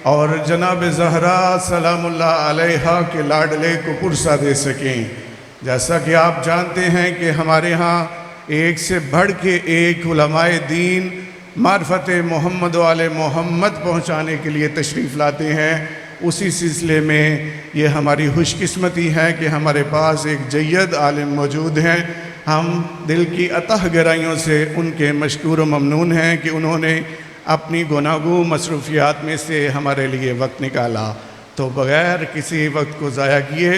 اور جناب زہرا سلام اللہ علیہا کے لاڈلے کو پرسہ دے سکیں۔ جیسا کہ آپ جانتے ہیں کہ ہمارے ہاں ایک سے بڑھ کے ایک علماء دین معرفت محمد و آل محمد پہنچانے کے لیے تشریف لاتے ہیں، اسی سلسلے میں یہ ہماری خوش قسمتی ہے کہ ہمارے پاس ایک جید عالم موجود ہیں۔ ہم دل کی اتہ گہرائیوں سے ان کے مشکور و ممنون ہیں کہ انہوں نے اپنی گناہگو مصروفیات میں سے ہمارے لیے وقت نکالا۔ تو بغیر کسی وقت کو ضائع کیے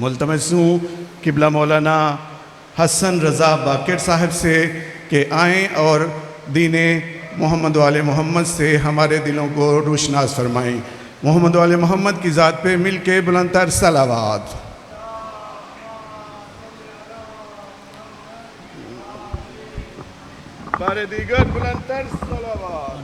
ملتمس ہوں قبلہ مولانا حسن رضا باقر صاحب سے کہ آئیں اور دین محمد و آل محمد سے ہمارے دلوں کو روشناس فرمائیں۔ محمد و آل محمد کی ذات پہ مل کے بلند تر صلوات۔ بار دیگر بلند تر صلوات۔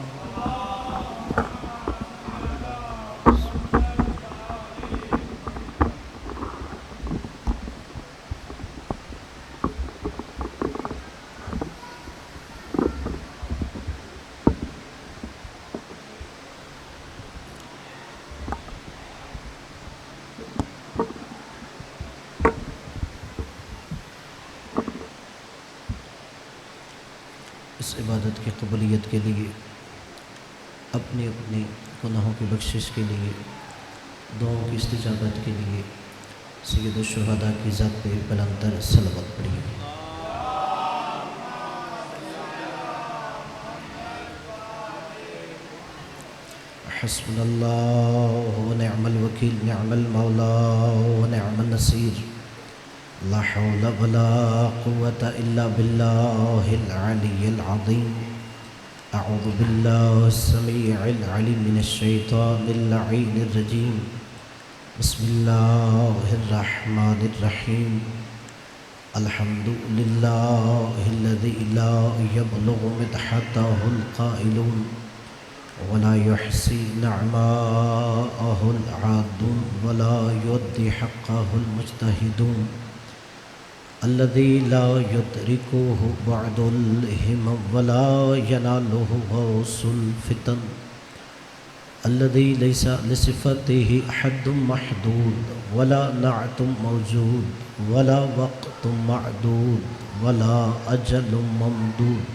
اس عبادت کی قبولیت کے لیے، اپنے اپنے گناہوں کی بخشش کے لیے، دعاؤں کی استجابت کے لیے سید الشہداء کی ذات پہ بلند تر صلوات پڑھیے۔ حسبنا اللہ ونعم الوکیل، نعم المولا ونعم النصیر، لا حول ولا قوة الا باللہ العلی العظیم۔ اعوذ باللہ السمیع العلیم من الشیطان اللعین الرجیم، بسم اللہ الرحمن الرحیم۔ الحمد للہ الذی لا یبلغ مدحتہ القائلون ولا يحصي نعماءه العادون ولا يؤدي حقه المجتهدون، الذي لا يدركه بعد الهمم ولا يناله غوص الفتن، الذي ليس لصفته حد محدود ولا نعت موجود ولا وقت معدود ولا أجل ممدود،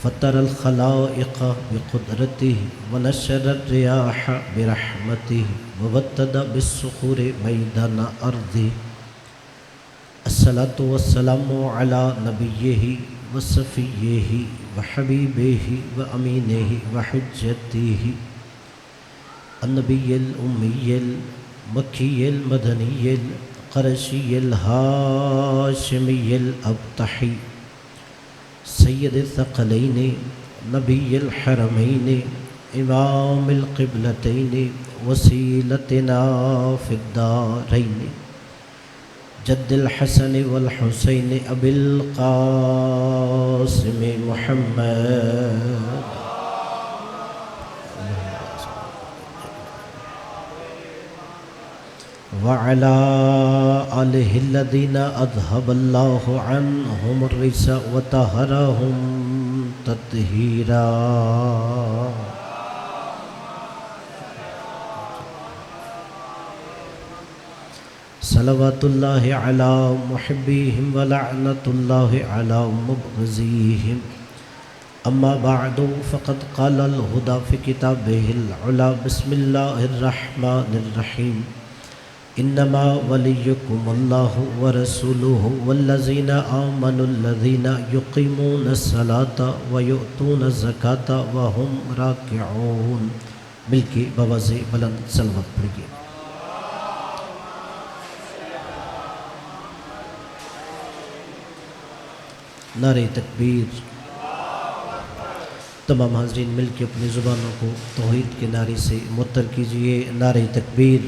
فطر الخلائق بقدرته ونشر الرياح برحمته ووتد بالصخور ميدان أرضه، الصلاة والسلام على نبيه وصفيه وحبيبه وأمينه وحجته، النبي الأمي المكي المدني القرشي الهاشمي الأبطحي، سید الثقلین نبی الحرمین امام القبلتین وسیلتنا فی الدارین، جد الحسن والحسین ابی القاسم محمد، وعلى آلہ الذین اذهب اللہ عنہم الرجس وطہرہم تطہیرا۔ صلوات اللہ علی محبیہم ولعنۃ اللہ علی مبغضیہم، اما بعد فقد قال الہدی فی کتابہ العلی، بسم اللہ الرحمن الرحیم، انما ولیکم اللہ ورسولہ والذین آمنوا الذین یقیمون الصلاۃ ویؤتون الزکاۃ وہم راکعون۔ مل کے بآواز بلند صلوات پڑھیے۔ نعرہ تکبیر۔ تمام حاضرین مل کے اپنی زبانوں کو توحید کے نعرے سے معطر کیجئے۔ نعرہ تکبیر،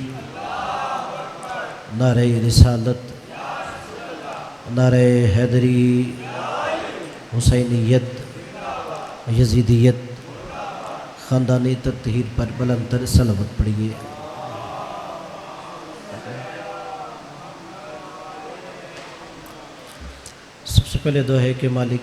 نعرہ رسالت، نعرہ حیدری، حسینیت، یزیدیت، خاندانی تطہیر پر بلند تر صلوات پڑھیے۔ سب سے پہلے دعا ہے کہ مالک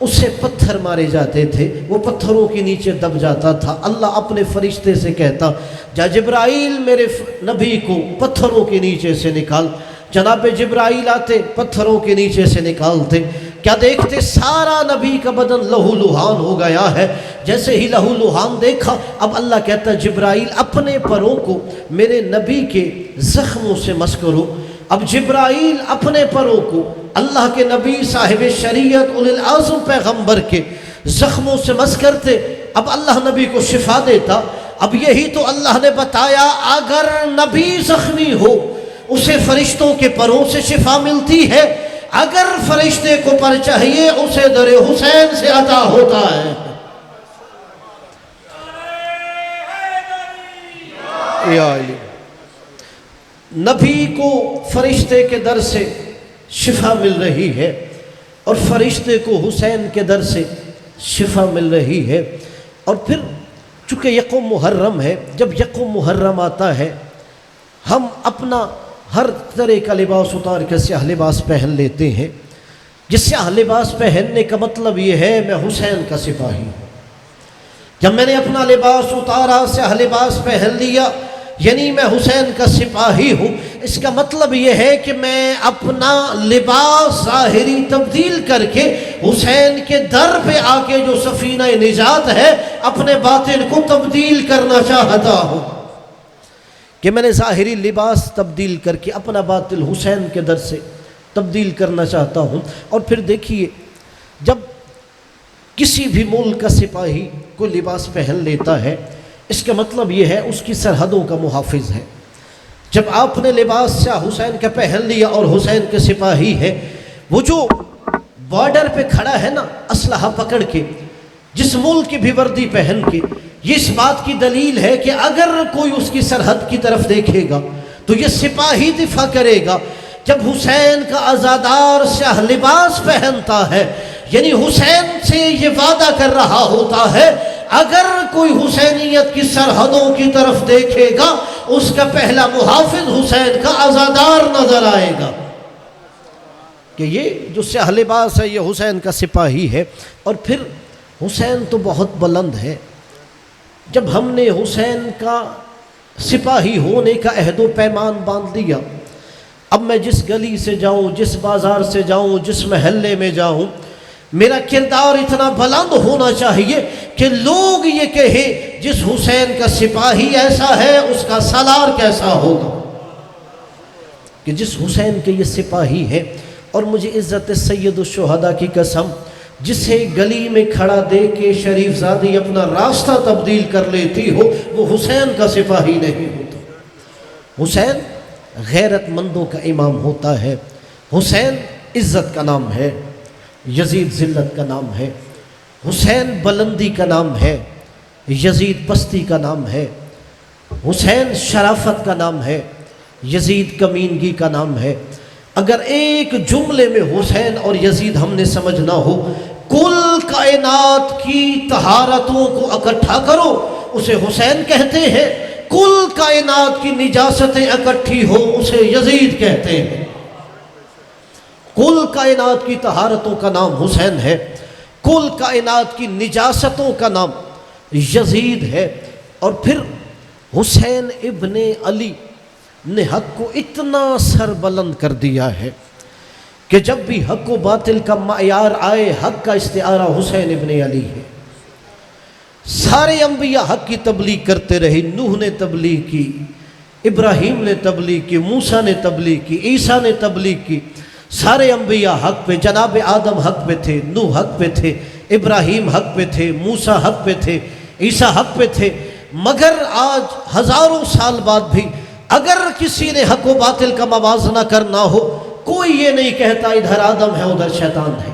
اسے پتھر مارے جاتے تھے، وہ پتھروں کے نیچے دب جاتا تھا۔ اللہ اپنے فرشتے سے کہتا جا جبرائیل میرے نبی کو پتھروں کے نیچے سے نکال۔ جناب جبرائیل آتے پتھروں کے نیچے سے نکالتے، کیا دیکھتے؟ سارا نبی کا بدن لہو لہان ہو گیا ہے۔ جیسے ہی لہو لہان دیکھا، اب اللہ کہتا جبرائیل اپنے پروں کو میرے نبی کے زخموں سے مس کرو۔ اب جبرائیل اپنے پروں کو اللہ کے نبی صاحب شریعت اولی العزم پیغمبر کے زخموں سے مس کرتے۔ اب اللہ نبی کو شفا دیتا۔ اب یہی تو اللہ نے بتایا، اگر نبی زخمی ہو اسے فرشتوں کے پروں سے شفا ملتی ہے، اگر فرشتے کو پر چاہیے اسے در حسین سے عطا ہوتا ہے۔ یا علی، نبی کو فرشتے کے در سے شفا مل رہی ہے اور فرشتے کو حسین کے در سے شفا مل رہی ہے۔ اور پھر چونکہ یکم محرم ہے، جب یکم محرم آتا ہے ہم اپنا ہر طرح کا لباس اتار کے سیاہ لباس پہن لیتے ہیں۔ جس سیاہ لباس پہننے کا مطلب یہ ہے میں حسین کا سپاہی ہوں۔ جب میں نے اپنا لباس اتارا، سیاہ لباس پہن لیا، یعنی میں حسین کا سپاہی ہوں، اس کا مطلب یہ ہے کہ میں اپنا لباس ظاہری تبدیل کر کے حسین کے در پہ آ کے جو سفینہ نجات ہے اپنے باطن کو تبدیل کرنا چاہتا ہوں، کہ میں نے ظاہری لباس تبدیل کر کے اپنا باطن حسین کے در سے تبدیل کرنا چاہتا ہوں۔ اور پھر دیکھیے، جب کسی بھی ملک کا سپاہی کوئی لباس پہن لیتا ہے، اس کا مطلب یہ ہے اس کی سرحدوں کا محافظ ہے۔ جب آپ نے لباس سے حسین کا پہن لیا اور حسین کے سپاہی ہے، وہ جو بارڈر پہ کھڑا ہے نا اسلحہ پکڑ کے، جس ملک کی بھی وردی پہن کے، یہ اس بات کی دلیل ہے کہ اگر کوئی اس کی سرحد کی طرف دیکھے گا تو یہ سپاہی دفاع کرے گا۔ جب حسین کا عزادار سیاہ لباس پہنتا ہے، یعنی حسین سے یہ وعدہ کر رہا ہوتا ہے اگر کوئی حسینیت کی سرحدوں کی طرف دیکھے گا اس کا پہلا محافظ حسین کا عزادار نظر آئے گا، کہ یہ جو سیاہ لباس ہے یہ حسین کا سپاہی ہے۔ اور پھر حسین تو بہت بلند ہے۔ جب ہم نے حسین کا سپاہی ہونے کا عہد و پیمان باندھ دیا، اب میں جس گلی سے جاؤں، جس بازار سے جاؤں، جس محلے میں جاؤں، میرا کردار اتنا بلند ہونا چاہیے کہ لوگ یہ کہیں جس حسین کا سپاہی ایسا ہے اس کا سالار کیسا ہوگا، کہ جس حسین کے یہ سپاہی ہے۔ اور مجھے عزت سید الشہداء کی قسم، جسے گلی میں کھڑا دیکھ کے شریف زادی اپنا راستہ تبدیل کر لیتی ہو وہ حسین کا سپاہی نہیں ہوتا۔ حسین غیرت مندوں کا امام ہوتا ہے، حسین عزت کا نام ہے، یزید ذلت کا نام ہے، حسین بلندی کا نام ہے، یزید پستی کا نام ہے، حسین شرافت کا نام ہے، یزید کمینگی کا نام ہے۔ اگر ایک جملے میں حسین اور یزید ہم نے سمجھنا ہو، کل کائنات کی طہارتوں کو اکٹھا کرو اسے حسین کہتے ہیں، کل کائنات کی نجاستیں اکٹھی ہو اسے یزید کہتے ہیں۔ کل کائنات کی طہارتوں کا نام حسین ہے، کل کائنات کی نجاستوں کا نام یزید ہے۔ اور پھر حسین ابن علی نے حق کو اتنا سر بلند کر دیا ہے کہ جب بھی حق و باطل کا معیار آئے حق کا استعارہ حسین ابن علی ہے۔ سارے انبیاء حق کی تبلیغ کرتے رہے، نوح نے تبلیغ کی، ابراہیم نے تبلیغ کی، موسیٰ نے تبلیغ کی، عیسیٰ نے تبلیغ کی، سارے انبیاء حق پہ، جناب آدم حق پہ تھے، نوح حق پہ تھے، ابراہیم حق پہ تھے، موسیٰ حق پہ تھے، عیسیٰ حق پہ تھے۔ مگر آج ہزاروں سال بعد بھی اگر کسی نے حق و باطل کا موازنہ کرنا ہو، کوئی یہ نہیں کہتا ادھر آدم ہے ادھر شیطان ہے۔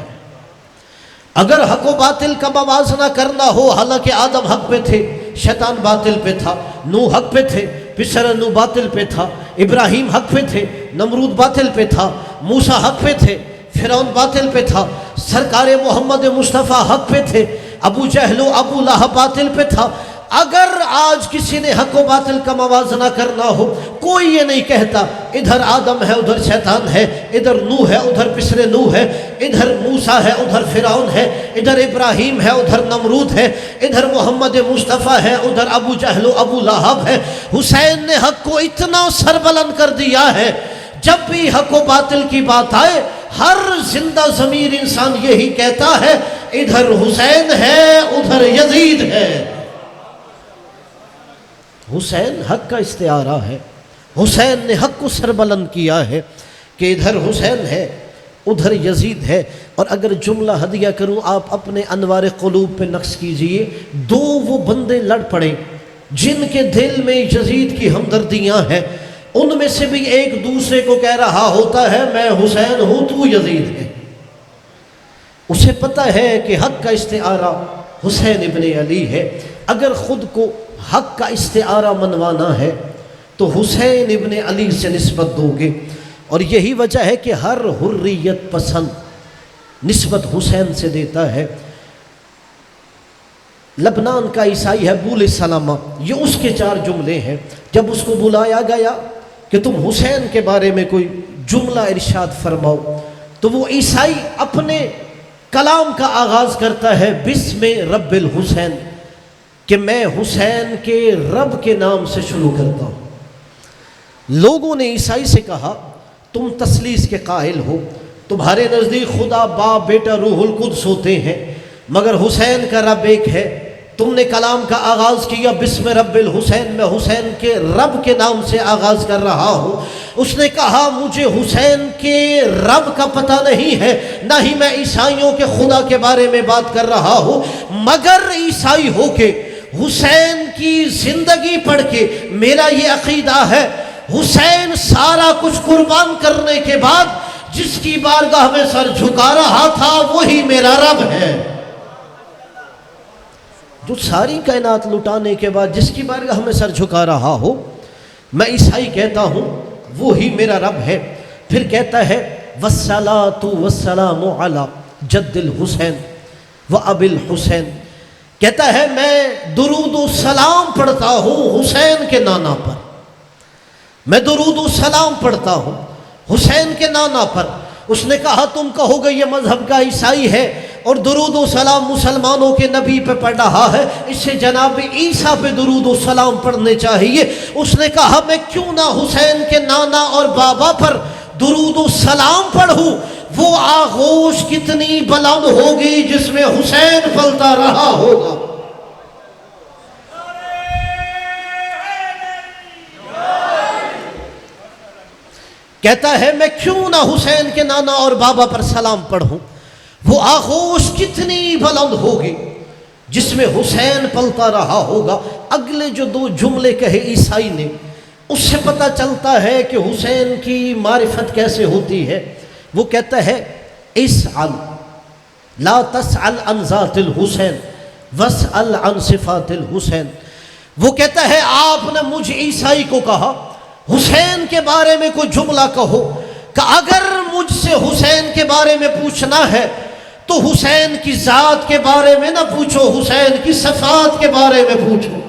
اگر حق و باطل کا موازنہ کرنا ہو، حالانکہ آدم حق پہ تھے، شیطان باطل پہ تھا، نوح حق پہ تھے، پسر نوح باطل پہ تھا، ابراہیم حق پہ تھے، نمرود باطل پہ تھا، موسیٰ حق پہ تھے، فرعون باطل پہ تھا، سرکار محمد مصطفیٰ حق پہ تھے، ابو جہل و ابو لہب باطل پہ تھا۔ اگر آج کسی نے حق و باطل کا موازنہ کرنا ہو، کوئی یہ نہیں کہتا ادھر آدم ہے ادھر شیطان ہے، ادھر نوح ہے ادھر پسر نوح ہے، ادھر موسیٰ ہے ادھر فرعون ہے، ادھر ابراہیم ہے ادھر نمرود ہے، ادھر محمد مصطفیٰ ہے ادھر ابو جہل و ابو لہب ہے۔ حسین نے حق کو اتنا سربلند کر دیا ہے، جب بھی حق و باطل کی بات آئے ہر زندہ ضمیر انسان یہی کہتا ہے ادھر حسین ہے ادھر یزید ہے۔ حسین حق کا استعارہ ہے، حسین نے حق کو سربلند کیا ہے کہ ادھر حسین ہے ادھر یزید ہے۔ اور اگر جملہ ہدیہ کروں آپ اپنے انوار قلوب پہ نقش کیجئے، دو وہ بندے لڑ پڑے جن کے دل میں یزید کی ہمدردیاں ہیں، ان میں سے بھی ایک دوسرے کو کہہ رہا ہوتا ہے میں حسین ہوں تو یزید ہے۔ اسے پتہ ہے کہ حق کا استعارہ حسین ابن علی ہے، اگر خود کو حق کا استعارہ منوانا ہے تو حسین ابن علی سے نسبت دو گے۔ اور یہی وجہ ہے کہ ہر حریت پسند نسبت حسین سے دیتا ہے۔ لبنان کا عیسائی ہے بول سلامہ، یہ اس کے 4 جملے ہیں۔ جب اس کو بلایا گیا کہ تم حسین کے بارے میں کوئی جملہ ارشاد فرماؤ، تو وہ عیسائی اپنے کلام کا آغاز کرتا ہے بسم رب الحسین، کہ میں حسین کے رب کے نام سے شروع کرتا ہوں۔ لوگوں نے عیسائی سے کہا تم تثلیث کے قائل ہو، تمہارے نزدیک خدا باپ بیٹا روح القدس ہوتے ہیں، مگر حسین کا رب ایک ہے۔ تم نے کلام کا آغاز کیا بسم رب الحسین، میں حسین کے رب کے نام سے آغاز کر رہا ہوں۔ اس نے کہا مجھے حسین کے رب کا پتہ نہیں ہے، نہ ہی میں عیسائیوں کے خدا کے بارے میں بات کر رہا ہوں، مگر عیسائی ہو کے حسین کی زندگی پڑھ کے میرا یہ عقیدہ ہے حسین سارا کچھ قربان کرنے کے بعد جس کی بارگاہ میں سر جھکا رہا تھا وہی میرا رب ہے۔ جو ساری کائنات لٹانے کے بعد جس کی بارگاہ میں سر جھکا رہا ہو، میں عیسائی کہتا ہوں وہی میرا رب ہے۔ پھر کہتا ہے والصلاۃ والسلام علی جد الحسین و ابی الحسین، کہتا ہے میں درود و سلام پڑھتا ہوں حسین کے نانا پر، میں درود و سلام پڑھتا ہوں حسین کے نانا پر۔ اس نے کہا تم کہو گے یہ مذہب کا عیسائی ہے اور درود و سلام مسلمانوں کے نبی پہ پڑھ رہا ہے، اس سے جناب عیسیٰ پہ درود و سلام پڑھنے چاہیے۔ اس نے کہا میں کیوں نہ حسین کے نانا اور بابا پر درود و سلام پڑھوں، وہ آغوش کتنی بلند ہوگی جس میں حسین پلتا رہا ہوگا۔ کہتا ہے میں کیوں نہ حسین کے نانا اور بابا پر سلام پڑھوں، وہ آغوش کتنی بلند ہوگی جس میں حسین پلتا رہا ہوگا۔ اگلے جو 2 جملے کہے عیسائی نے، اس سے پتہ چلتا ہے کہ حسین کی معرفت کیسے ہوتی ہے۔ وہ کہتا ہے اسأل لا تسأل عن ذات الحسین واسأل عن صفات الحسین۔ وہ کہتا ہے آپ نے مجھ عیسائی کو کہا حسین کے بارے میں کوئی جملہ کہو، کہ اگر مجھ سے حسین کے بارے میں پوچھنا ہے تو حسین کی ذات کے بارے میں نہ پوچھو، حسین کی صفات کے بارے میں پوچھو۔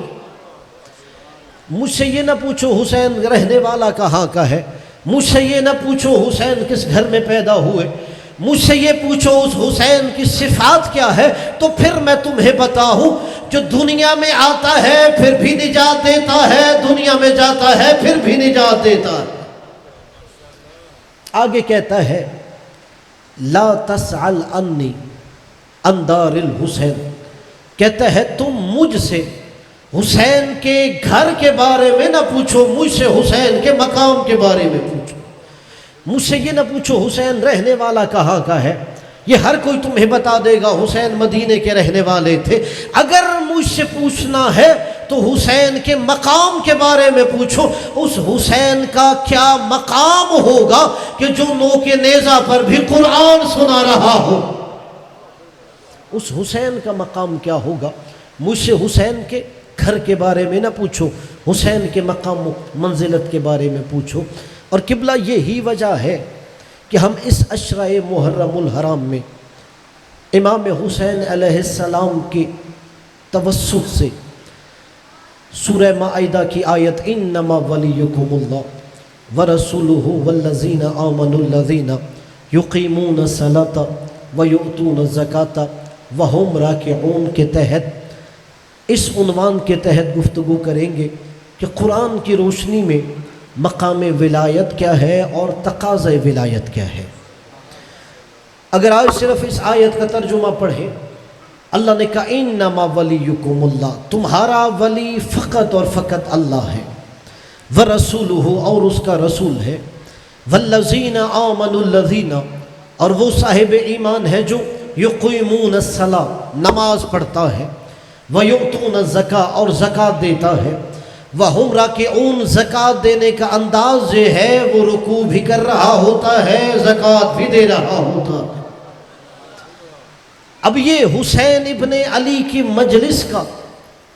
مجھ سے یہ نہ پوچھو حسین رہنے والا کہاں کا ہے، مجھ سے یہ نہ پوچھو حسین کس گھر میں پیدا ہوئے، مجھ سے یہ پوچھو اس حسین کی صفات کیا ہے، تو پھر میں تمہیں بتاؤں جو دنیا میں آتا ہے پھر بھی نجات دیتا ہے، دنیا میں جاتا ہے پھر بھی نجات دیتا ہے۔ آگے کہتا ہے لا تسأل عنی عن دار الحسین، کہتا ہے تم مجھ سے حسین کے گھر کے بارے میں نہ پوچھو، مجھ سے حسین کے مقام کے بارے میں پوچھو۔ مجھ سے یہ نہ پوچھو حسین رہنے والا کہاں کا ہے، یہ ہر کوئی تمہیں بتا دے گا حسین مدینے کے رہنے والے تھے۔ اگر مجھ سے پوچھنا ہے تو حسین کے مقام کے بارے میں پوچھو، اس حسین کا کیا مقام ہوگا کہ جو نوک نیزہ پر بھی قرآن سنا رہا ہو، اس حسین کا مقام کیا ہوگا۔ مجھ سے حسین کے گھر کے بارے میں نہ پوچھو، حسین کے مقام و منزلت کے بارے میں پوچھو۔ اور قبلہ یہی وجہ ہے کہ ہم اس عشرہ محرم الحرام میں امام حسین علیہ السلام کے توسط سے سورہ مائدہ کی آیت انما ولیکم اللہ ورسولہ والذین آمنوا الذین یقیمون الصلاۃ ویؤتون الزکاۃ وہم راکعون کے تحت اس عنوان کے تحت گفتگو کریں گے کہ قرآن کی روشنی میں مقام ولایت کیا ہے اور تقاضۂ ولایت کیا ہے۔ اگر آج صرف اس آیت کا ترجمہ پڑھیں، اللہ نے کہا انما ولیکم اللہ، تمہارا ولی فقط اور فقط اللہ ہے، ورسولہ اور اس کا رسول ہے، والذین آمنوا الذین اور وہ صاحب ایمان ہے جو یقیمون الصلاۃ نماز پڑھتا ہے، ویؤتون الزکاۃ اور زکوٰۃ دیتا ہے، وہم راکعون زکوٰۃ دینے کا انداز یہ ہے وہ رکوع بھی کر رہا ہوتا ہے، زکوٰۃ بھی دے رہا ہوتا ہے۔ اب یہ حسین ابن علی کی مجلس کا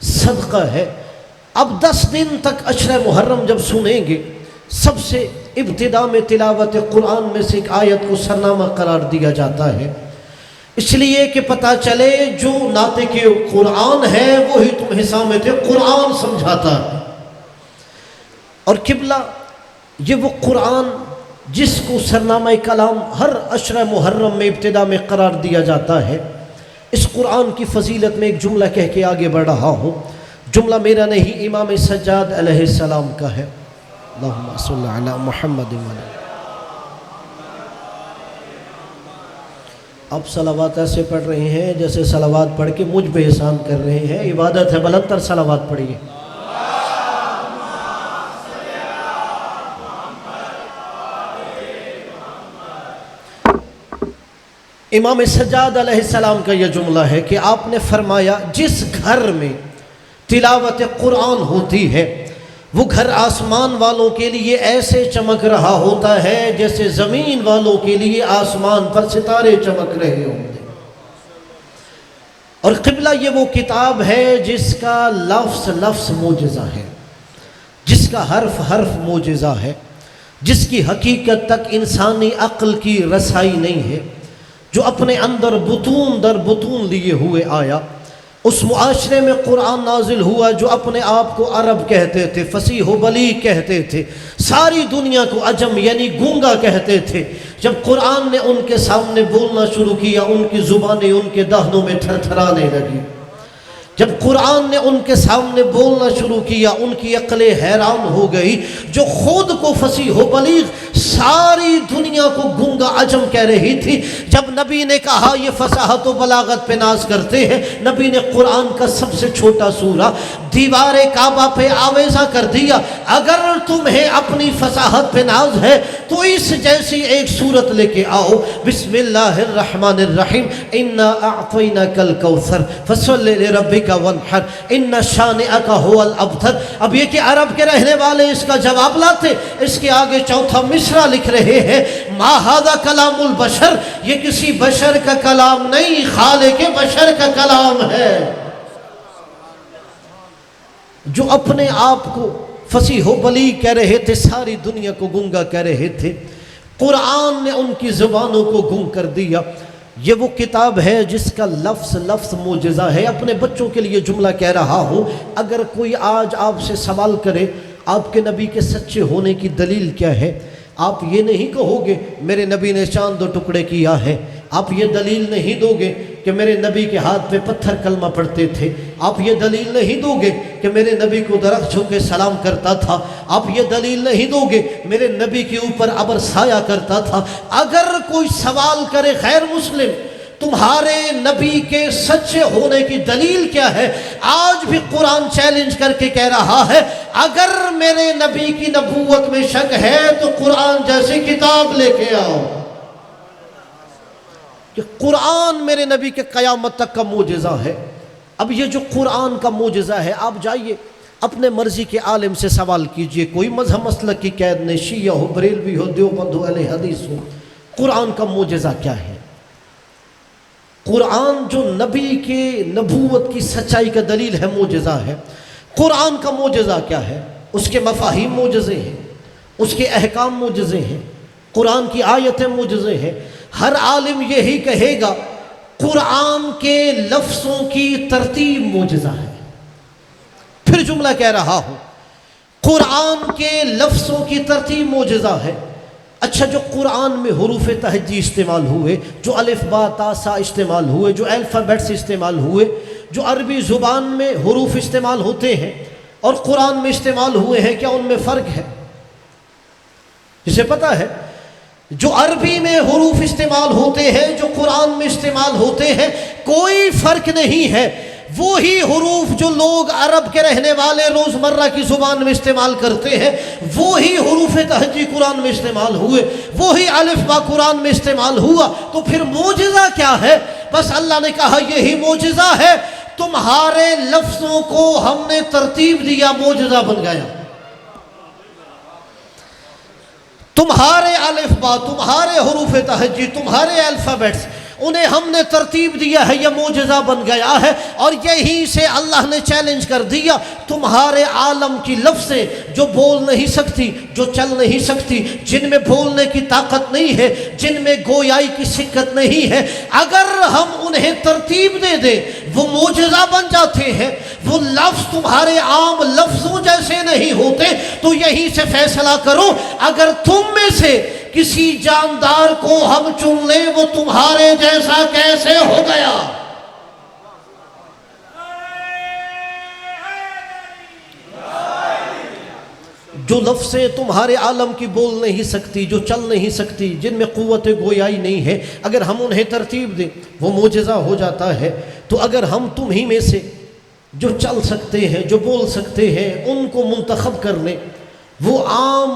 صدقہ ہے۔ اب 10 دن تک عشر محرم جب سنیں گے، سب سے ابتدا میں تلاوت قرآن میں سے ایک آیت کو سرنامہ قرار دیا جاتا ہے، اس لیے کہ پتہ چلے جو ناطق قرآن ہے وہی تمہیں سامت قرآن سمجھاتا ہے۔ اور قبلہ یہ وہ قرآن جس کو سرنامہ کلام ہر عشر محرم میں ابتدا میں قرار دیا جاتا ہے، اس قرآن کی فضیلت میں ایک جملہ کہہ کے آگے بڑھ رہا ہوں۔ جملہ میرا نہیں، امام سجاد علیہ السلام کا ہے۔ اللہم صلی علی محمد وعلی۔ آپ صلوات ایسے پڑھ رہے ہیں جیسے صلوات پڑھ کے مجھ پہ احسان کر رہے ہیں، عبادت ہے، بلند تر صلوات پڑھیے۔ امام سجاد علیہ السلام کا یہ جملہ ہے کہ آپ نے فرمایا جس گھر میں تلاوت قرآن ہوتی ہے وہ گھر آسمان والوں کے لیے ایسے چمک رہا ہوتا ہے جیسے زمین والوں کے لیے آسمان پر ستارے چمک رہے ہوتے ہیں۔ اور قبلہ یہ وہ کتاب ہے جس کا لفظ لفظ معجزہ ہے، جس کا حرف حرف معجزہ ہے، جس کی حقیقت تک انسانی عقل کی رسائی نہیں ہے، جو اپنے اندر بطون در بطون لیے ہوئے آیا۔ اس معاشرے میں قرآن نازل ہوا جو اپنے آپ کو عرب کہتے تھے، فصیح و بلیغ کہتے تھے، ساری دنیا کو عجم یعنی گونگا کہتے تھے۔ جب قرآن نے ان کے سامنے بولنا شروع کیا، ان کی زبانیں ان کے دہنوں میں تھر تھرانے لگی۔ جب قرآن نے ان کے سامنے بولنا شروع کیا، ان کی عقلیں حیران ہو گئی، جو خود کو فصیح و بلیغ ساری دنیا کو گونگا عجم کہہ رہی تھی۔ جب نبی نے کہا یہ فصاحت و بلاغت پہ ناز کرتے ہیں، نبی نے قرآن کا سب سے چھوٹا سورہ دیوار کعبہ پہ آویزہ کر دیا، اگر تمہیں اپنی فصاحت پہ ناز ہے تو اس جیسی ایک صورت لے کے آؤ، بسم اللہ الرحمن الرحیم، انا اعطیناک الکوثر فصلی لربک وانحر ان شانئک هو الابتر۔ اب یہ کہ عرب کے رہنے والے اس کا جواب لاتے، اس کے آگے چوتھا مصرع لکھ رہے ہیں، ما ھذا کلام البشر، یہ کسی بشر کا کلام نہیں، خالق بشر کا کلام ہے۔ جو اپنے آپ کو فصیح و بلیغ کہہ رہے تھے، ساری دنیا کو گونگا کہہ رہے تھے، قرآن نے ان کی زبانوں کو گونگ کر دیا۔ یہ وہ کتاب ہے جس کا لفظ لفظ معجزہ ہے۔ اپنے بچوں کے لیے جملہ کہہ رہا ہوں، اگر کوئی آج آپ سے سوال کرے آپ کے نبی کے سچے ہونے کی دلیل کیا ہے، آپ یہ نہیں کہو گے میرے نبی نے چاند 2 ٹکڑے کیا ہے، آپ یہ دلیل نہیں دو گے کہ میرے نبی کے ہاتھ پہ پتھر کلمہ پڑھتے تھے، آپ یہ دلیل نہیں دو گے کہ میرے نبی کو درخت چھو کے سلام کرتا تھا، آپ یہ دلیل نہیں دو گے میرے نبی کے اوپر ابر سایہ کرتا تھا۔ اگر کوئی سوال کرے غیر مسلم تمہارے نبی کے سچے ہونے کی دلیل کیا ہے، آج بھی قرآن چیلنج کر کے کہہ رہا ہے اگر میرے نبی کی نبوت میں شک ہے تو قرآن جیسی کتاب لے کے آؤ، کہ قرآن میرے نبی کے قیامت تک کا معجزہ ہے۔ اب یہ جو قرآن کا معجزہ ہے، آپ جائیے اپنے مرضی کے عالم سے سوال کیجئے، کوئی مذہب مسلک کی قید نہیں، شیعہ ہو، بریلوی ہو، دیوبند ہو، اہل حدیث ہو، قرآن کا معجزہ کیا ہے؟ قرآن جو نبی کے نبوت کی سچائی کا دلیل ہے، معجزہ ہے۔ قرآن کا معجزہ کیا ہے؟ اس کے مفاہیم معجزے ہیں، اس کے احکام معجزے ہیں، قرآن کی آیتیں معجزے ہیں۔ ہر عالم یہی کہے گا قرآن کے لفظوں کی ترتیب معجزہ ہے، پھر جملہ کہہ رہا ہوں، قرآن کے لفظوں کی ترتیب معجزہ ہے۔ اچھا، جو قرآن میں حروف تہجی استعمال ہوئے، جو الف با تا سا استعمال ہوئے، جو الفابیٹس استعمال ہوئے، جو عربی زبان میں حروف استعمال ہوتے ہیں اور قرآن میں استعمال ہوئے ہیں، کیا ان میں فرق ہے؟ جسے پتہ ہے جو عربی میں حروف استعمال ہوتے ہیں، جو قرآن میں استعمال ہوتے ہیں، کوئی فرق نہیں ہے۔ وہی حروف جو لوگ عرب کے رہنے والے روزمرہ کی زبان میں استعمال کرتے ہیں، وہی حروف تہجی قرآن میں استعمال ہوئے، وہی الف با قرآن میں استعمال ہوا۔ تو پھر معجزہ کیا ہے؟ بس اللہ نے کہا یہی معجزہ ہے، تمہارے لفظوں کو ہم نے ترتیب دیا، معجزہ بن گیا۔ تمہارے الف با، تمہارے حروف تہجی، تمہارے الفابیٹس، انہیں ہم نے ترتیب دیا ہے، یہ معجزہ بن گیا ہے۔ اور یہیں سے اللہ نے چیلنج کر دیا، تمہارے عالم کی لفظیں جو بول نہیں سکتی، جو چل نہیں سکتی، جن میں بولنے کی طاقت نہیں ہے، جن میں گویائی کی سکت نہیں ہے، اگر ہم انہیں ترتیب دے دیں وہ معجزہ بن جاتے ہیں۔ وہ لفظ تمہارے عام لفظوں جیسے نہیں ہوتے۔ تو یہیں سے فیصلہ کرو، اگر تم میں سے کسی جاندار کو ہم چن لیں وہ تمہارے جیسا کیسے ہو گیا؟ جو لفظیں تمہارے عالم کی بول نہیں سکتی، جو چل نہیں سکتی، جن میں قوت گویائی نہیں ہے، اگر ہم انہیں ترتیب دیں وہ معجزہ ہو جاتا ہے۔ تو اگر ہم تم ہی میں سے جو چل سکتے ہیں، جو بول سکتے ہیں، ان کو منتخب کر لیں، وہ عام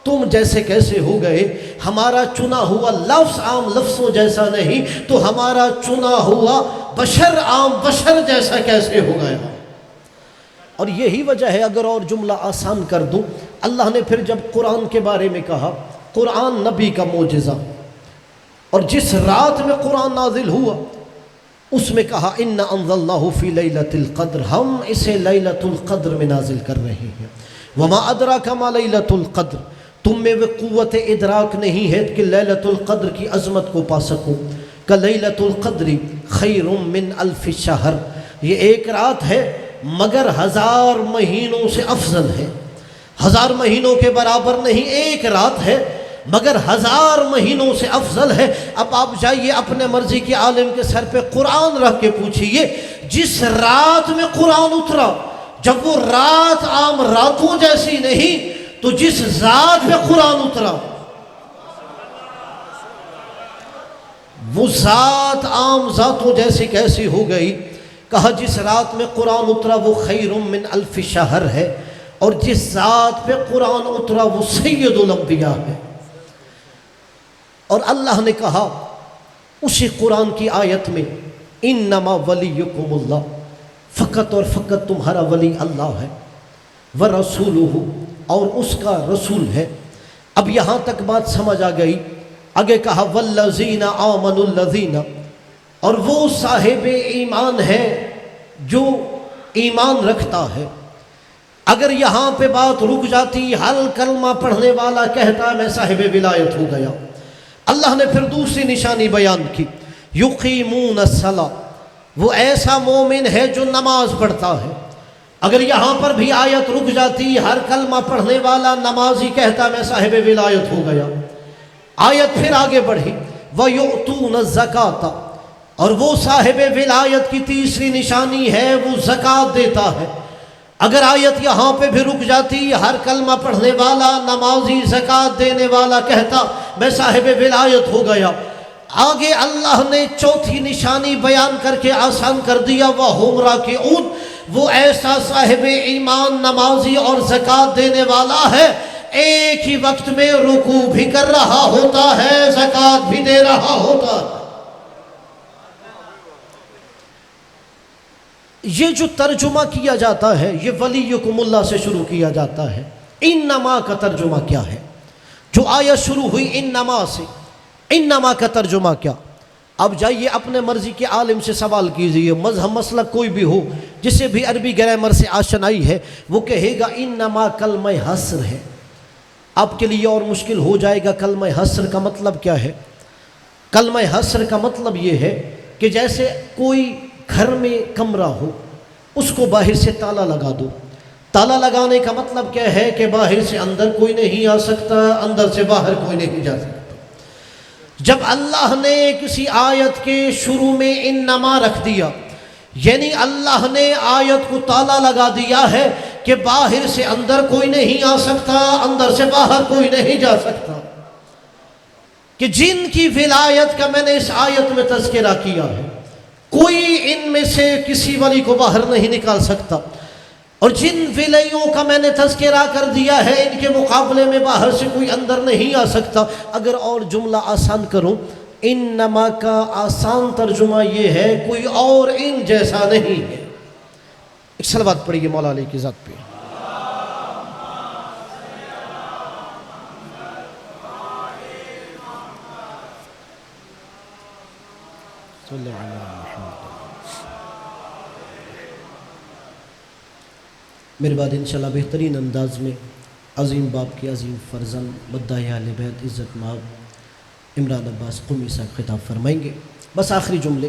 تم جیسے کیسے ہو گئے؟ ہمارا چنا ہوا لفظ عام لفظوں جیسا نہیں، تو ہمارا چنا ہوا بشر عام بشر جیسا کیسے ہو گیا؟ اور یہی وجہ ہے، اگر اور جملہ آسان کر دوں، اللہ نے پھر جب قرآن کے بارے میں کہا، قرآن نبی کا معجزہ، اور جس رات میں قرآن نازل ہوا اس میں کہا اِنَّا أَنزَلْنَاهُ فِي لَيْلَةِ الْقَدْرِ، ہم اسے لیلۃ القدر میں نازل کر رہے ہیں۔ وَمَا أَدْرَاكَ مَا لَيْلَةُ الْقَدْرِ، تم میں وہ قوت ادراک نہیں ہے کہ لیلۃ القدر کی عظمت کو پا سکو۔ کَلَيْلَةُ الْقَدْرِ خَيْرٌ مِّنْ أَلْفِ شَهْرٍ، یہ ایک رات ہے مگر 1000 مہینوں سے افضل ہے۔ 1000 مہینوں کے برابر نہیں، ایک رات ہے مگر 1000 مہینوں سے افضل ہے۔ اب آپ جائیے اپنے مرضی کے عالم کے سر پہ قرآن رکھ کے پوچھئے، جس رات میں قرآن اترا، جب وہ رات عام راتوں جیسی نہیں، تو جس ذات پہ قرآن اترا وہ ذات عام ذاتوں جیسی کیسی ہو گئی؟ کہا جس رات میں قرآن اترا وہ خیر من الف شہر ہے، اور جس ذات پہ قرآن اترا وہ سید الانبیاء ہے۔ اور اللہ نے کہا اسی قرآن کی آیت میں انما ولیکم اللہ، فقط اور فقط تمہارا ولی اللہ ہے، ورسولہ، اور اس کا رسول ہے۔ اب یہاں تک بات سمجھ آ گئی۔ آگے کہا والذین آمنوا الذین، اور وہ صاحب ایمان ہے جو ایمان رکھتا ہے۔ اگر یہاں پہ بات رک جاتی، ہر کلمہ پڑھنے والا کہتا میں صاحب ولایت ہو گیا۔ اللہ نے پھر دوسری نشانی بیان کی، یقیمون الصلاۃ، وہ ایسا مومن ہے جو نماز پڑھتا ہے۔ اگر یہاں پر بھی آیت رک جاتی، ہر کلمہ پڑھنے والا نمازی کہتا میں صاحب ولایت ہو گیا۔ آیت پھر آگے بڑھی، وَيُؤْتُونَ الزَّكَاةَ، اور وہ صاحب ولایت کی تیسری نشانی ہے وہ زکوٰۃ دیتا ہے۔ اگر آیت یہاں پہ بھی رک جاتی، ہر کلمہ پڑھنے والا نمازی زکوٰۃ دینے والا کہتا میں صاحب ولایت ہو گیا۔ آگے اللہ نے چوتھی نشانی بیان کر کے آسان کر دیا، وَهُمْ رَاكِعُونَ، وہ ایسا صاحب ایمان نمازی اور زکوٰۃ دینے والا ہے، ایک ہی وقت میں رکوع بھی کر رہا ہوتا ہے، زکوٰۃ بھی دے رہا ہوتا ہے۔ یہ جو ترجمہ کیا جاتا ہے یہ ولیکم اللہ سے شروع کیا جاتا ہے۔ انما کا ترجمہ کیا ہے؟ جو آیت شروع ہوئی انما سے، انما کا ترجمہ کیا؟ اب جائیے اپنے مرضی کے عالم سے سوال کیجئے، مذہب مسلک کوئی بھی ہو، جسے بھی عربی گرامر سے آشنائی ہے، وہ کہے گا انما کلمہ حصر ہے۔ آپ کے لیے اور مشکل ہو جائے گا کلمہ حصر کا مطلب کیا ہے۔ کلمہ حصر کا مطلب یہ ہے کہ جیسے کوئی گھر میں کمرہ ہو، اس کو باہر سے تالا لگا دو، تالا لگانے کا مطلب کیا ہے کہ باہر سے اندر کوئی نہیں آ سکتا، اندر سے باہر کوئی نہیں جا سکتا۔ جب اللہ نے کسی آیت کے شروع میں انما رکھ دیا، یعنی اللہ نے آیت کو تالا لگا دیا ہے کہ باہر سے اندر کوئی نہیں آ سکتا، اندر سے باہر کوئی نہیں جا سکتا، کہ جن کی ولایت کا میں نے اس آیت میں تذکرہ کیا ہے، کوئی ان میں سے کسی ولی کو باہر نہیں نکال سکتا، اور جن ولیوں کا میں نے تذکرہ کر دیا ہے ان کے مقابلے میں باہر سے کوئی اندر نہیں آ سکتا۔ اگر اور جملہ آسان کروں، انما کا آسان ترجمہ یہ ہے کوئی اور ان جیسا نہیں ہے۔ ایک صلوات پڑھیے مولا علی کی ذات پہ۔ صلی اللہ علیہ وسلم۔ میرے بعد انشاءاللہ بہترین انداز میں عظیم باپ کی عظیم فرزند مدعی اہل بیت عزت مآب عمران عباس قمی صاحب خطاب فرمائیں گے۔ بس آخری جملے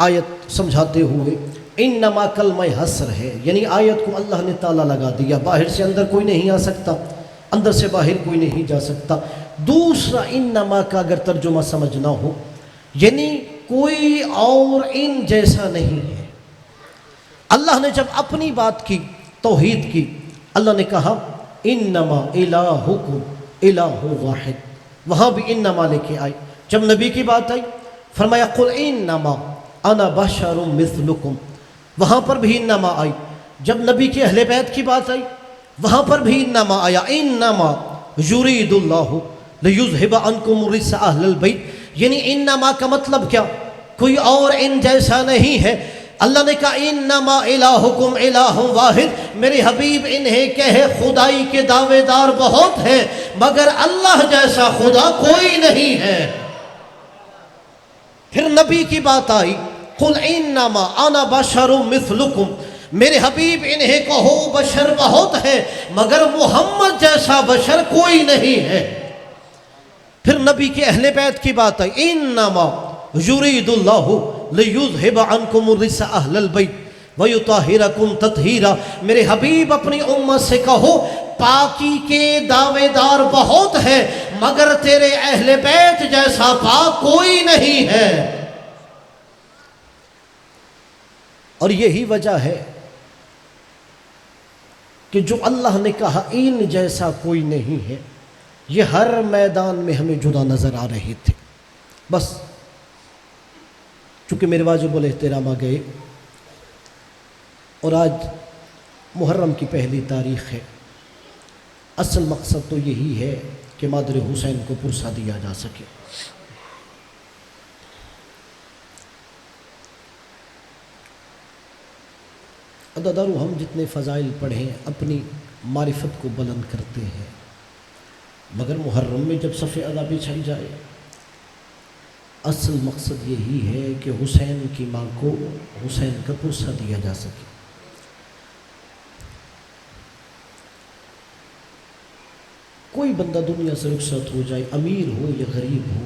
آیت سمجھاتے ہوئے، انما کلمہ حصر ہے، یعنی آیت کو اللہ نے تالا لگا دیا، باہر سے اندر کوئی نہیں آ سکتا، اندر سے باہر کوئی نہیں جا سکتا۔ دوسرا انما کا اگر ترجمہ سمجھنا ہو، یعنی کوئی اور ان جیسا نہیں ہے۔ اللہ نے جب اپنی بات کی، توحید کی، اللہ نے کہا انما الہکم الہ واحد، وہاں بھی انما لے کے آئی۔ جب نبی کی بات آئی فرمایا قل انما انا بشر مثلکم، وہاں پر بھی انما آئی۔ جب نبی کے اہل بیت کی بات آئی وہاں پر بھی انما آیا، انما یرید اللہ لیذہب عنکم الرجس اہل البیت، یعنی انما کا مطلب کیا؟ کوئی اور ان جیسا نہیں ہے۔ اللہ نے کہا انما الہکم الہ واحد، میرے حبیب انہیں کہے خدائی کے دعوے دار بہت ہیں مگر اللہ جیسا خدا کوئی نہیں ہے۔ پھر نبی کی بات آئی قل انما انا بشر مثلکم، میرے حبیب انہیں کہو بشر بہت ہیں مگر محمد جیسا بشر کوئی نہیں ہے۔ پھر نبی کے اہل بیت کی بات آئی انما یرید اللہ لیذہب عنکم الرجس اہل البیت ویطہرکم تطہیرا، میرے حبیب اپنی امت سے کہو پاکی کے دعوے دار بہت ہیں مگر تیرے اہل بیت جیسا پاک کوئی نہیں ہے۔ اور یہی وجہ ہے کہ جو اللہ نے کہا ان جیسا کوئی نہیں ہے، یہ ہر میدان میں ہمیں جدا نظر آ رہے تھے۔ بس چونکہ میرے واجب الاحترام آ گئے اور آج محرم کی پہلی تاریخ ہے، اصل مقصد تو یہی ہے کہ مادر حسین کو پرسہ دیا جا سکے۔ عزادارو، ہم جتنے فضائل پڑھیں اپنی معرفت کو بلند کرتے ہیں، مگر محرم میں جب صف ادا بچھائی جائے اصل مقصد یہی ہے کہ حسین کی ماں کو حسین کا پرسہ دیا جا سکے۔ کوئی بندہ دنیا سے رخصت ہو جائے، امیر ہو یا غریب ہو،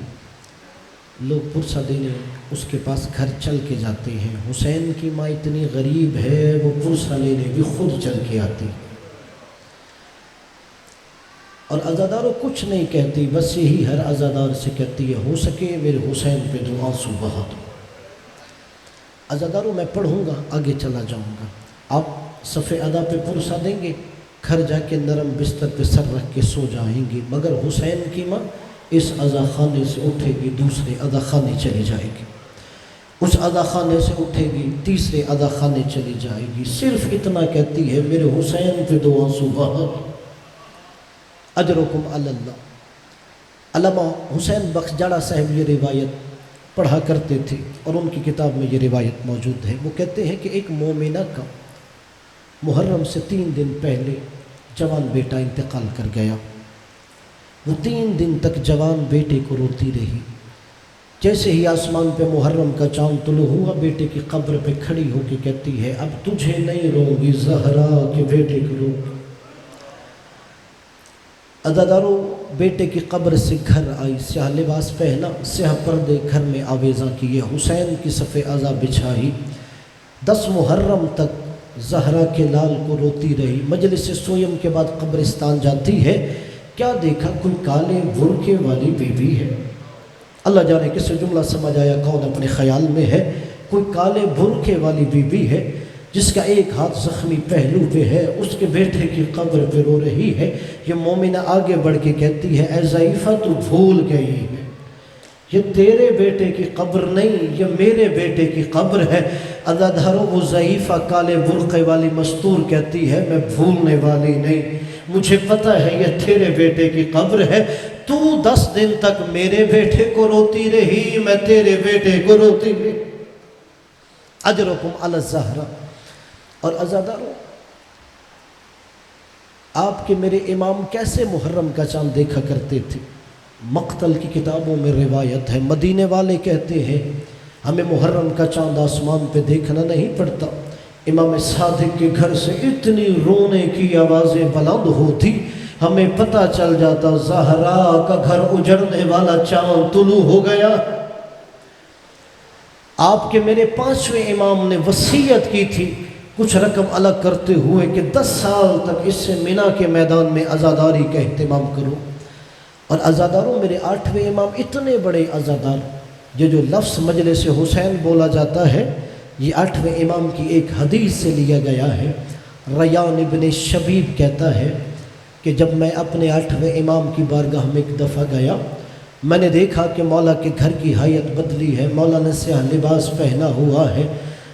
لوگ پرسہ دینے اس کے پاس گھر چل کے جاتے ہیں۔ حسین کی ماں اتنی غریب ہے وہ پرسہ لینے بھی خود چل کے آتی، اور عزاداروں کچھ نہیں کہتی، بس یہی ہر عزادار سے کہتی ہے ہو سکے میرے حسین پہ دو آنسو بہا دو۔ عزاداروں میں پڑھوں گا، آگے چلا جاؤں گا، آپ صف ادا پہ پرسہ دیں گے، گھر جا کے نرم بستر پہ سر رکھ کے سو جائیں گے، مگر حسین کی ماں اس عزا خانے سے اٹھے گی دوسرے عزا خانے چلی جائے گی، اس عزا خانے سے اٹھے گی تیسرے عزا خانے چلی جائے گی، صرف اتنا کہتی ہے میرے حسین پہ دو آنسو بہا دو۔ اجرکم علی اللہ۔ علامہ حسین بخش جاڑا صاحب یہ روایت پڑھا کرتے تھے اور ان کی کتاب میں یہ روایت موجود ہے۔ وہ کہتے ہیں کہ ایک مومنہ کا محرم سے 3 دن پہلے جوان بیٹا انتقال کر گیا، وہ 3 دن تک جوان بیٹے کو روتی رہی۔ جیسے ہی آسمان پہ محرم کا چاند طلوع ہوا، بیٹے کی قبر پہ کھڑی ہو کے کہتی ہے اب تجھے نہیں رو گی زہرا کے بیٹے کو رو۔ عزادارو، بیٹے کی قبر سے گھر آئی، سیاہ لباس پہنا، سیاہ پردے گھر میں آویزاں کیے، حسین کی صف عزا بچھائی، 10 محرم تک زہرا کے لال کو روتی رہی، مجلس سویم کے بعد قبرستان جاتی ہے، کیا دیکھا؟ کوئی کالے برقعے والی بیوی ہے۔ اللہ جانے کس سے جملہ سمجھ آیا، کون اپنے خیال میں ہے؟ کوئی کالے برقعے والی بیوی ہے جس کا ایک ہاتھ زخمی پہلو پہ ہے، اس کے بیٹے کی قبر پہ رو رہی ہے۔ یہ مومنہ آگے بڑھ کے کہتی ہے، اے ضعیفہ تو بھول گئی ہے، یہ تیرے بیٹے کی قبر نہیں، یہ میرے بیٹے کی قبر ہے۔ عزاداروں، وہ ضعیفہ کالے برقعے والی مستور کہتی ہے، میں بھولنے والی نہیں، مجھے پتہ ہے یہ تیرے بیٹے کی قبر ہے، تو 10 دن تک میرے بیٹے کو روتی رہی، میں تیرے بیٹے کو روتی رہی۔ اجرکم علی الزہرا۔ اور عزاداروں، آپ کے میرے امام کیسے محرم کا چاند دیکھا کرتے تھے؟ مقتل کی کتابوں میں روایت ہے، مدینے والے کہتے ہیں ہمیں محرم کا چاند آسمان پہ دیکھنا نہیں پڑتا، امام صادق کے گھر سے اتنی رونے کی آوازیں بلند ہوتی، ہمیں پتہ چل جاتا زہرا کا گھر اجڑنے والا چاند طلوع ہو گیا۔ آپ کے میرے 5ویں امام نے وصیت کی تھی کچھ رقم الگ کرتے ہوئے کہ 10 سال تک اس سے مینا کے میدان میں عزاداری کا اہتمام کرو۔ اور عزاداروں، میرے 8ویں امام اتنے بڑے عزادار، یہ جو لفظ مجلس حسین بولا جاتا ہے یہ 8ویں امام کی ایک حدیث سے لیا گیا ہے۔ ریان ابن شبیب کہتا ہے کہ جب میں اپنے 8ویں امام کی بارگاہ میں ایک دفعہ گیا، میں نے دیکھا کہ مولا کے گھر کی حیت بدلی ہے، مولا نے سیاہ لباس پہنا ہوا ہے،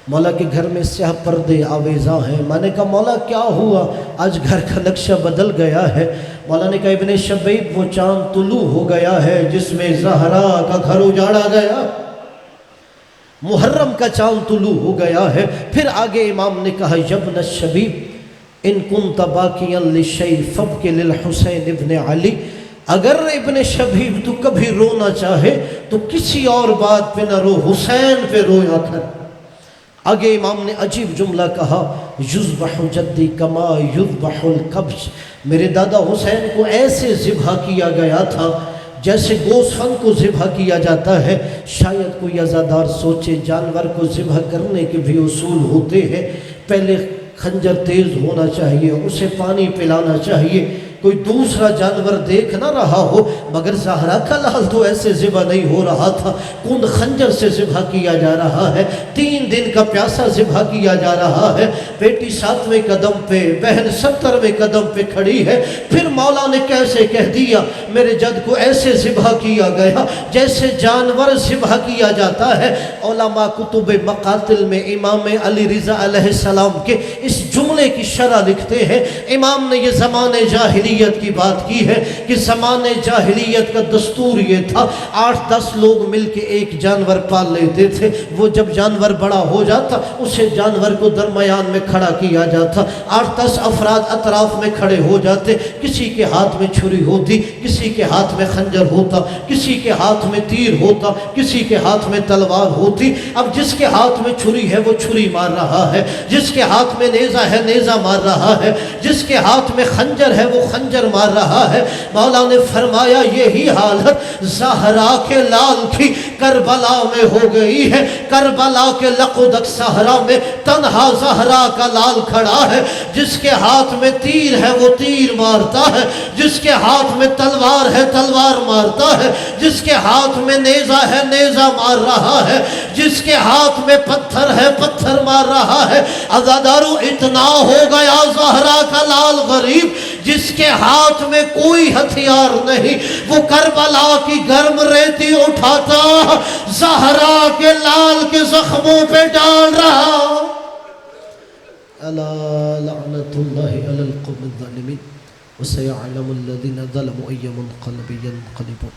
مولا کے گھر میں سیاہ پردے آویزاں ہیں۔ میں نے کہا مولا کیا ہوا؟ آج گھر کا نقشہ بدل گیا ہے۔ مولا نے کہا ابن شبیب، وہ چاند طلوع ہو گیا ہے جس میں زہرا کا گھر اجاڑا گیا، محرم کا چاند طلوع ہو گیا ہے۔ پھر آگے امام نے کہا، یبن الشبیب ان کنت باکیا لشیء فابک للحسین ابن علی، اگر ابن شبیب تو کبھی رونا چاہے تو کسی اور بات پہ نہ رو، حسین پہ رویا کر۔ آگے امام نے عجیب جملہ کہا، یذبح جدی کما یذبح الکبش، میرے دادا حسین کو ایسے ذبح کیا گیا تھا جیسے گوسفند کو ذبح کیا جاتا ہے۔ شاید کوئی عزادار سوچے جانور کو ذبح کرنے کے بھی اصول ہوتے ہیں، پہلے خنجر تیز ہونا چاہیے، اسے پانی پلانا چاہیے، کوئی دوسرا جانور دیکھ نہ رہا ہو، مگر زہرا کا لال تو ایسے ذبح نہیں ہو رہا تھا، کن خنجر سے ذبح کیا جا رہا ہے، 3 دن کا پیاسا ذبح کیا جا رہا ہے، بیٹی 7ویں قدم پہ، بہن 70ویں قدم پہ کھڑی ہے۔ پھر مولا نے کیسے کہہ دیا، میرے جد کو ایسے ذبح کیا گیا جیسے جانور ذبح کیا جاتا ہے۔ علماء کتب مقاتل میں امام علی رضا علیہ السلام کے اس جملے کی شرح لکھتے ہیں، امام نے یہ زمانے جاہلی کی بات کی ہے کہ زمانے جاہلیت کا دستور یہ تھا، 8-10 لوگ مل کے ایک جانور پال لیتے تھے، وہ جب جانور بڑا ہو جاتا اسے جانور کو درمیان میں کھڑا کیا جاتا، 8-10 افراد اطراف میں کھڑے ہو جاتے، کسی کے ہاتھ میں چھری ہوتی، کسی کے ہاتھ میں خنجر ہوتا، کسی کے ہاتھ میں تیر ہوتا، کسی کے ہاتھ میں تلوار ہوتی۔ اب جس کے ہاتھ میں چھری ہے وہ چھری مار رہا ہے، جس کے ہاتھ میں نیزہ ہے نیزہ مار رہا ہے، جس کے ہاتھ میں خنجر ہے وہ خنجر مار رہا ہے۔ مولا نے فرمایا یہی حالت زہرا کے لال کی کربلا میں ہو گئی ہے، کربلا کے لقدق صحرا میں تنہا زہرا کا لال کھڑا ہے، جس کے ہاتھ میں تیر ہے وہ تیر مارتا ہے، جس کے ہاتھ میں تلوار ہے تلوار مارتا ہے، جس کے ہاتھ میں نیزہ ہے نیزہ مار رہا ہے، جس کے ہاتھ میں پتھر ہے پتھر مار رہا ہے۔ عزادارو، اتنا ہو گیا زہرا کا لال غریب، جس کے ہاتھ میں کوئی ہتھیار نہیں، وہ کربلا کی گرم ریتی اٹھاتا زہرا کے لال کے زخموں پہ ڈال رہا۔ الا لعنت اللہ علی القوم الظالمین وسيعلم الذين ظلموا أي منقلب ينقلبون۔